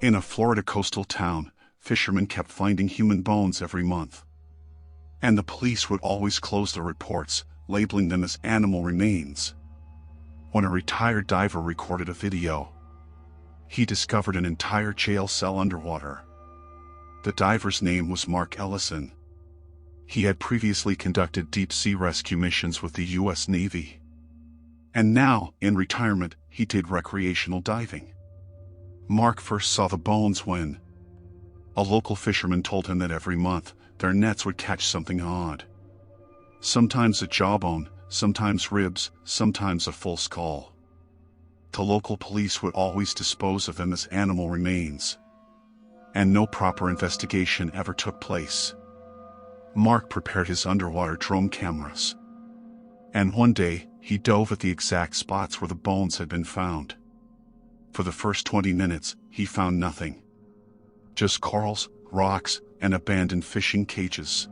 In a Florida coastal town, fishermen kept finding human bones every month. And the police would always close their reports, labeling them as animal remains. When a retired diver recorded a video, he discovered an entire jail cell underwater. The diver's name was Mark Ellison. He had previously conducted deep-sea rescue missions with the U.S. Navy. And now, in retirement, he did recreational diving. Mark first saw the bones when a local fisherman told him that every month, their nets would catch something odd. Sometimes a jawbone, sometimes ribs, sometimes a full skull. The local police would always dispose of them as animal remains. And no proper investigation ever took place. Mark prepared his underwater drone cameras. And one day, he dove at the exact spots where the bones had been found. For the first 20 minutes, he found nothing. Just corals, rocks, and abandoned fishing cages.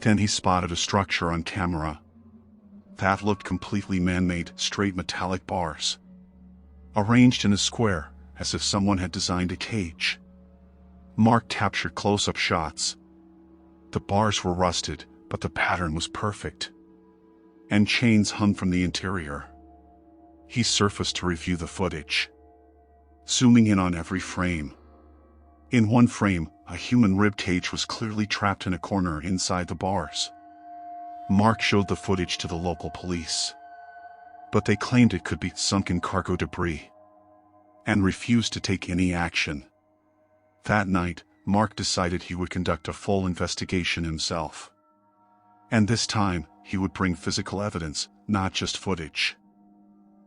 Then he spotted a structure on camera that looked completely man-made, straight metallic bars, arranged in a square, as if someone had designed a cage. Mark captured close-up shots. The bars were rusted, but the pattern was perfect. And chains hung from the interior. He surfaced to review the footage, zooming in on every frame. In one frame, a human rib cage was clearly trapped in a corner inside the bars. Mark showed the footage to the local police, but they claimed it could be sunken cargo debris, and refused to take any action. That night, Mark decided he would conduct a full investigation himself. And this time, he would bring physical evidence, not just footage.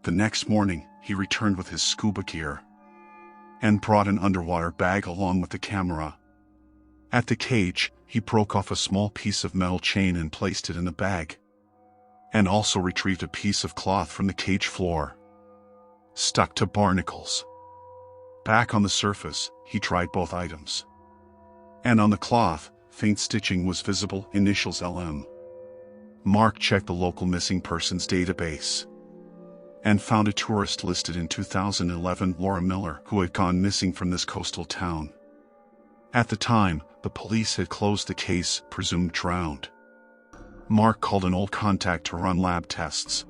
The next morning, he returned with his scuba gear and brought an underwater bag along with the camera. At the cage, he broke off a small piece of metal chain and placed it in the bag, and also retrieved a piece of cloth from the cage floor, stuck to barnacles. Back on the surface, he tried both items. And on the cloth, faint stitching was visible, initials LM. Mark checked the local missing persons database and found a tourist listed in 2011, Laura Miller, who had gone missing from this coastal town. At the time, the police had closed the case, presumed drowned. Mark called an old contact to run lab tests.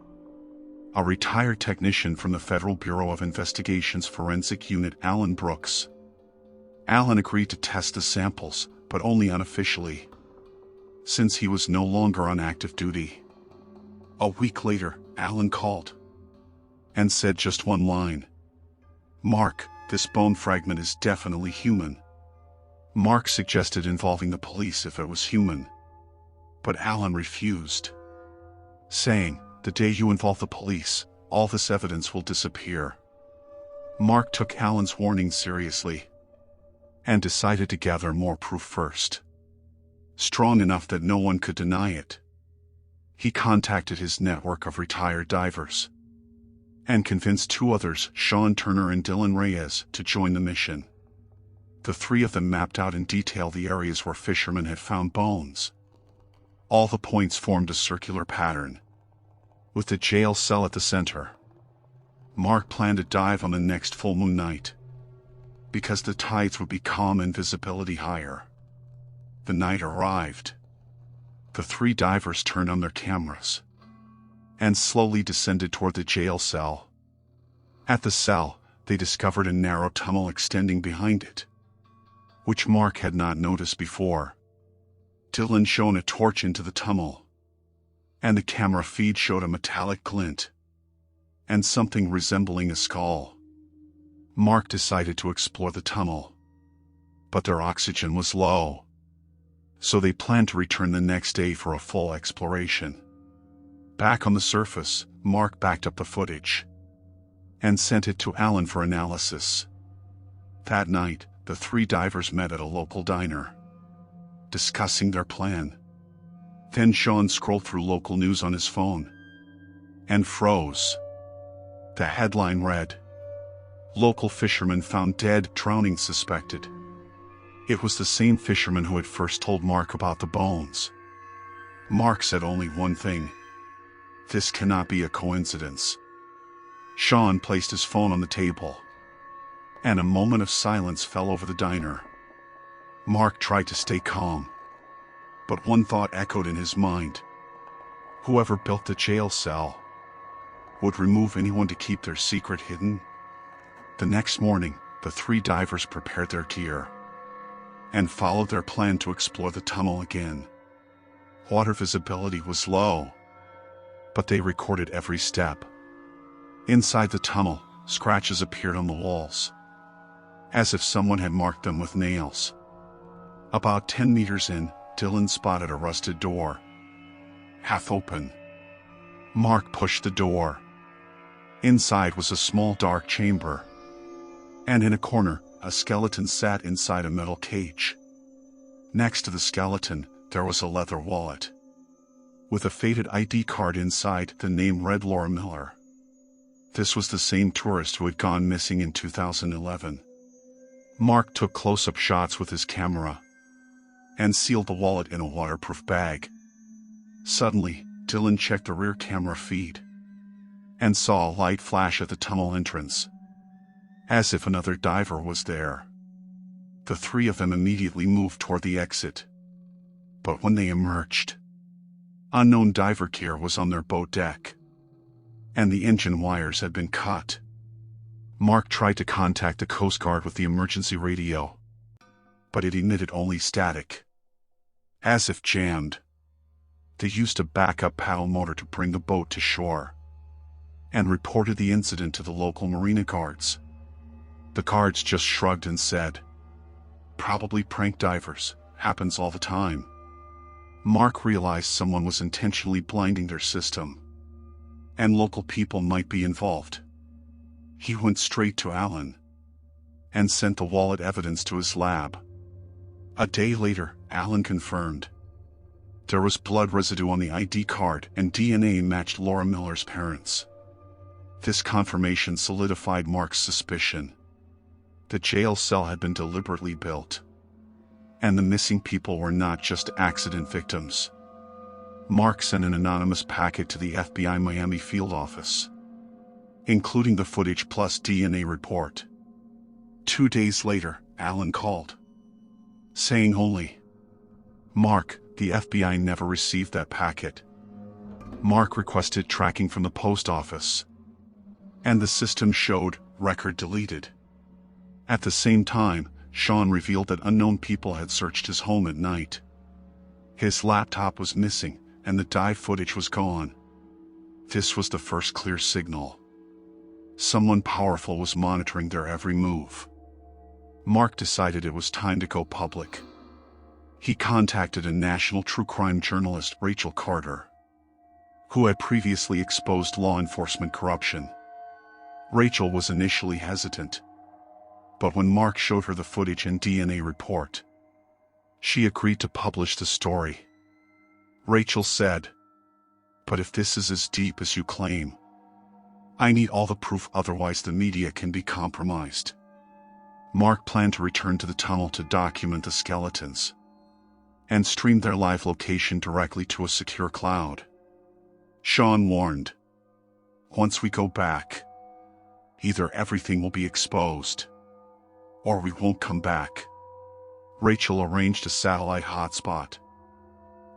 A retired technician from the Federal Bureau of Investigation's Forensic Unit, Alan Brooks. Alan agreed to test the samples, but only unofficially, since he was no longer on active duty. A week later, Alan called and said just one line. "Mark, this bone fragment is definitely human." Mark suggested involving the police if it was human, but Alan refused, saying, "The day you involve the police, all this evidence will disappear." Mark took Alan's warning seriously and decided to gather more proof first, strong enough that no one could deny it. He contacted his network of retired divers and convinced two others, Sean Turner and Dylan Reyes, to join the mission. The three of them mapped out in detail the areas where fishermen had found bones. All the points formed a circular pattern, with the jail cell at the center. Mark planned to dive on the next full moon night, because the tides would be calm and visibility higher. The night arrived. The three divers turned on their cameras and slowly descended toward the jail cell. At the cell, they discovered a narrow tunnel extending behind it, which Mark had not noticed before. Dylan shone a torch into the tunnel, and the camera feed showed a metallic glint and something resembling a skull. Mark decided to explore the tunnel, but their oxygen was low, so they planned to return the next day for a full exploration. Back on the surface, Mark backed up the footage and sent it to Alan for analysis. That night, the three divers met at a local diner, discussing their plan. Then Sean scrolled through local news on his phone and froze. The headline read, "Local fisherman found dead, drowning suspected." It was the same fisherman who had first told Mark about the bones. Mark said only one thing: "This cannot be a coincidence." Sean placed his phone on the table and a moment of silence fell over the diner. Mark tried to stay calm, but one thought echoed in his mind. Whoever built the jail cell would remove anyone to keep their secret hidden. The next morning, the three divers prepared their gear and followed their plan to explore the tunnel again. Water visibility was low, but they recorded every step. Inside the tunnel, scratches appeared on the walls, as if someone had marked them with nails. About 10 meters in, Dylan spotted a rusted door, half open. Mark pushed the door. Inside was a small dark chamber, and in a corner, a skeleton sat inside a metal cage. Next to the skeleton, there was a leather wallet with a faded ID card inside. The name read Laura Miller. This was the same tourist who had gone missing in 2011. Mark took close-up shots with his camera and sealed the wallet in a waterproof bag. Suddenly, Dylan checked the rear camera feed and saw a light flash at the tunnel entrance, as if another diver was there. The three of them immediately moved toward the exit. But when they emerged, unknown diver gear was on their boat deck, and the engine wires had been cut. Mark tried to contact the Coast Guard with the emergency radio, but it emitted only static, as if jammed. They used a backup paddle motor to bring the boat to shore and reported the incident to the local marina guards. The guards just shrugged and said, "Probably prank divers, happens all the time." Mark realized someone was intentionally blinding their system, and local people might be involved. He went straight to Alan and sent the wallet evidence to his lab. A day later, Alan confirmed there was blood residue on the ID card, and DNA matched Laura Miller's parents. This confirmation solidified Mark's suspicion. The jail cell had been deliberately built, and the missing people were not just accident victims. Mark sent an anonymous packet to the FBI Miami field office, including the footage plus DNA report. 2 days later, Alan called, saying only, "Mark, the FBI never received that packet." Mark requested tracking from the post office, and the system showed record deleted. At the same time, Sean revealed that unknown people had searched his home at night. His laptop was missing, and the dive footage was gone. This was the first clear signal. Someone powerful was monitoring their every move. Mark decided it was time to go public. He contacted a national true crime journalist, Rachel Carter, who had previously exposed law enforcement corruption. Rachel was initially hesitant, but when Mark showed her the footage and DNA report, she agreed to publish the story. Rachel said, "But if this is as deep as you claim, I need all the proof, otherwise the media can be compromised." Mark planned to return to the tunnel to document the skeletons and stream their live location directly to a secure cloud. Sean warned, "Once we go back, either everything will be exposed, or we won't come back." Rachel arranged a satellite hotspot,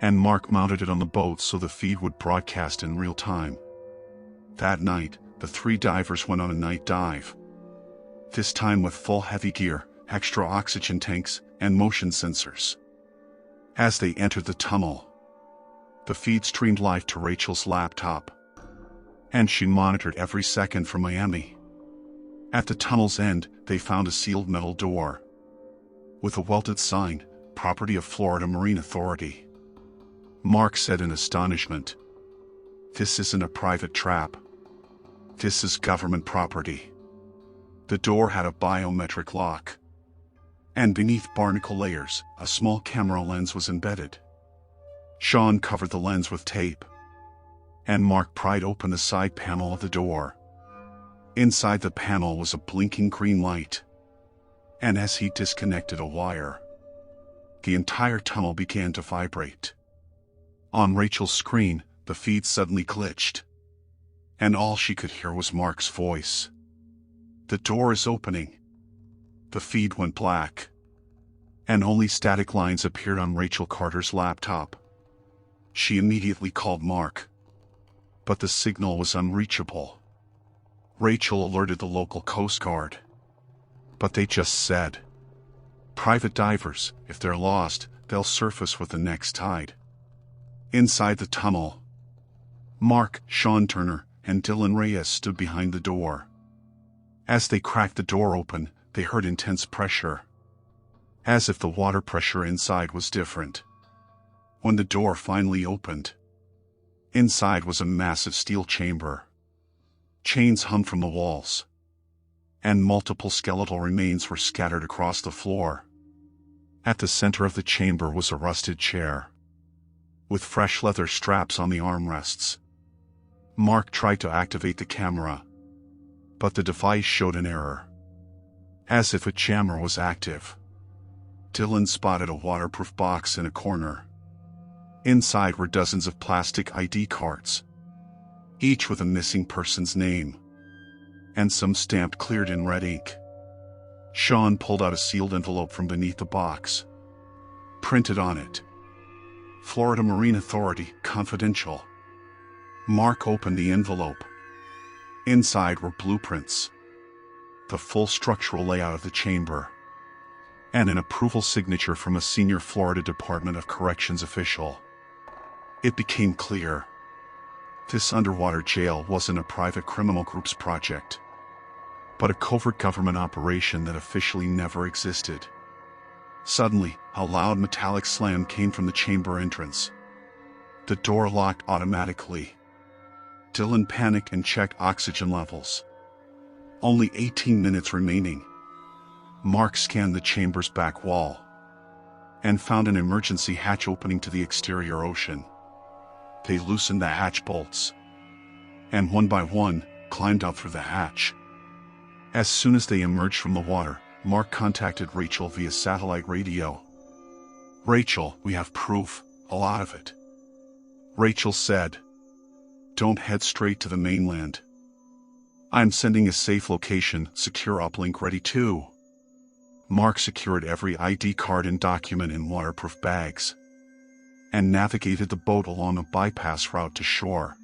and Mark mounted it on the boat so the feed would broadcast in real time. That night, the three divers went on a night dive, this time with full heavy gear, extra oxygen tanks, and motion sensors. As they entered the tunnel, the feed streamed live to Rachel's laptop, and she monitored every second from Miami. At the tunnel's end, they found a sealed metal door with a welded sign, "Property of Florida Marine Authority." Mark said in astonishment, "This isn't a private trap. This is government property." The door had a biometric lock, and beneath barnacle layers, a small camera lens was embedded. Sean covered the lens with tape, and Mark pried open the side panel of the door. Inside the panel was a blinking green light, and as he disconnected a wire, the entire tunnel began to vibrate. On Rachel's screen, the feed suddenly glitched, and all she could hear was Mark's voice. "The door is opening. The feed went black, and only static lines appeared on Rachel Carter's laptop. She immediately called Mark, but the signal was unreachable. Rachel alerted the local Coast Guard, but they just said, "Private divers, if they're lost, they'll surface with the next tide." Inside the tunnel, Mark, Sean Turner, and Dylan Reyes stood behind the door. As they cracked the door open, they heard intense pressure, as if the water pressure inside was different. When the door finally opened, inside was a massive steel chamber. Chains hung from the walls, and multiple skeletal remains were scattered across the floor. At the center of the chamber was a rusted chair, with fresh leather straps on the armrests. Mark tried to activate the camera, but the device showed an error, as if a jammer was active. Dylan spotted a waterproof box in a corner. Inside were dozens of plastic ID cards, each with a missing person's name, and some stamped cleared in red ink. Sean pulled out a sealed envelope from beneath the box. Printed on it, "Florida Marine Authority, confidential." Mark opened the envelope. Inside were blueprints, the full structural layout of the chamber, and an approval signature from a senior Florida Department of Corrections official. It became clear this underwater jail wasn't a private criminal group's project, but a covert government operation that officially never existed. Suddenly, a loud metallic slam came from the chamber entrance. The door locked automatically. Dylan panicked and checked oxygen levels. Only 18 minutes remaining. Mark scanned the chamber's back wall and found an emergency hatch opening to the exterior ocean. They loosened the hatch bolts, and one by one, climbed out through the hatch. As soon as they emerged from the water, Mark contacted Rachel via satellite radio. "Rachel, we have proof, a lot of it." Rachel said, "Don't head straight to the mainland. I'm sending a safe location, secure uplink ready too." Mark secured every ID card and document in waterproof bags, and navigated the boat along a bypass route to shore.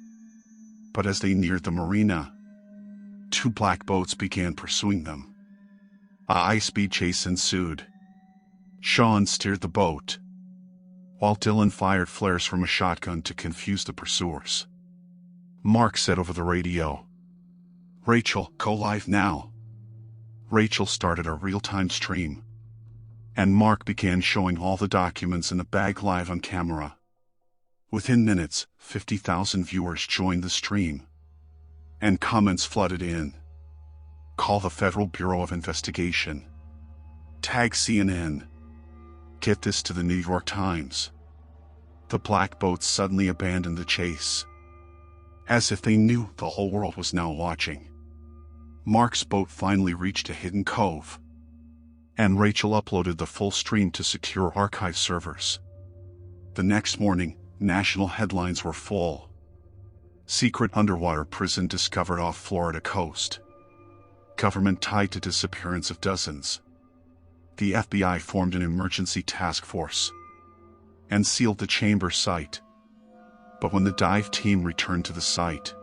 But as they neared the marina, two black boats began pursuing them. A high-speed chase ensued. Sean steered the boat, while Dylan fired flares from a shotgun to confuse the pursuers. Mark said over the radio, "Rachel, go live now." Rachel started a real-time stream, and Mark began showing all the documents in the bag live on camera. Within minutes, 50,000 viewers joined the stream, and comments flooded in. "Call the Federal Bureau of Investigation. Tag CNN. Get this to the New York Times." The black boats suddenly abandoned the chase, as if they knew the whole world was now watching. Mark's boat finally reached a hidden cove, and Rachel uploaded the full stream to secure archive servers. The next morning, national headlines were full. Secret underwater prison discovered off Florida coast. Government tied to disappearance of dozens. The FBI formed an emergency task force and sealed the chamber site. But when the dive team returned to the site,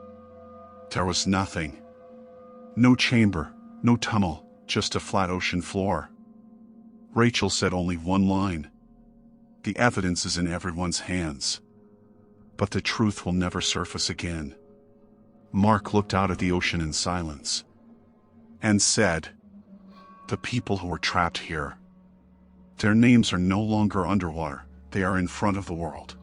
there was nothing. No chamber, no tunnel, just a flat ocean floor. Rachel said only one line: "The evidence is in everyone's hands, but the truth will never surface again." Mark looked out at the ocean in silence and said, "The people who were trapped here, their names are no longer underwater, they are in front of the world."